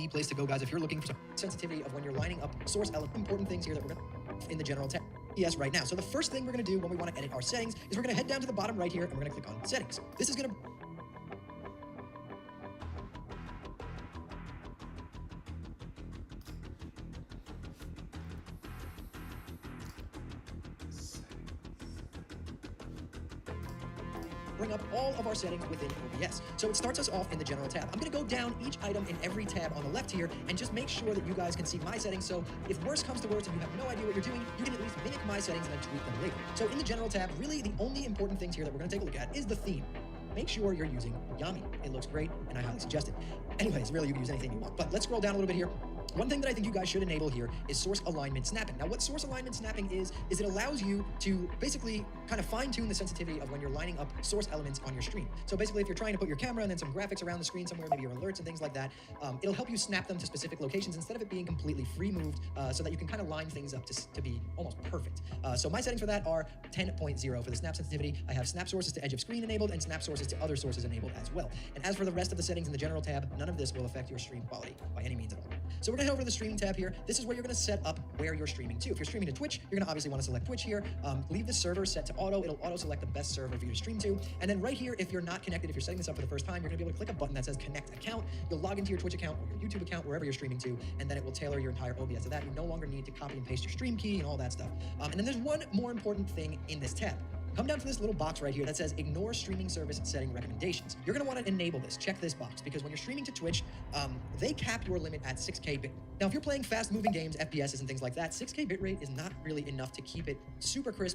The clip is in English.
the place to go, guys, if you're looking for some sensitivity of when you're lining up source element. Important things here that we're going to in the general tab. Yes, right now. So the first thing we're going to do when we want to edit our settings is we're going to head down to the bottom right here and we're going to click on settings. This is going to bring up all of our settings within OBS. So it starts us off in the general tab. I'm going to go down each item in every tab on the left here and just make sure that you guys can see my settings. So if worse comes to worse and you have no idea what you're doing, you can at least mimic my settings and then tweak them later. So in the general tab, really the only important things here that we're going to take a look at is the theme. Make sure you're using Yami. It looks great and I highly suggest it. Anyways, really you can use anything you want, but let's scroll down a little bit here. One thing that I think you guys should enable here is source alignment snapping. Now, what source alignment snapping is it allows you to basically kind of fine-tune the sensitivity of when you're lining up source elements on your stream. So basically, if you're trying to put your camera and then some graphics around the screen somewhere, maybe your alerts and things like that, it'll help you snap them to specific locations instead of it being completely free-moved so that you can kind of line things up to be almost perfect. So my settings for that are 10.0 for the snap sensitivity. I have snap sources to edge of screen enabled and snap sources to other sources enabled as well. And as for the rest of the settings in the general tab, none of this will affect your stream quality by any means at all. So we're going to head over to the streaming tab here. This is where you're going to set up where you're streaming to. If you're streaming to Twitch, you're going to obviously want to select Twitch here. Leave the server set to auto. It'll auto select the best server for you to stream to. And then right here, if you're not connected, if you're setting this up for the first time, you're going to be able to click a button that says connect account. You'll log into your Twitch account or your YouTube account, wherever you're streaming to, and then it will tailor your entire OBS to that. You no longer need to copy and paste your stream key and all that stuff. And then there's one more important thing in this tab. Come down to this little box right here that says ignore streaming service setting recommendations. You're going to want to enable this. Check this box because when you're streaming to Twitch, they cap your limit at 6K bit. Now, if you're playing fast moving games, FPSs and things like that, 6K bitrate is not really enough to keep it super crisp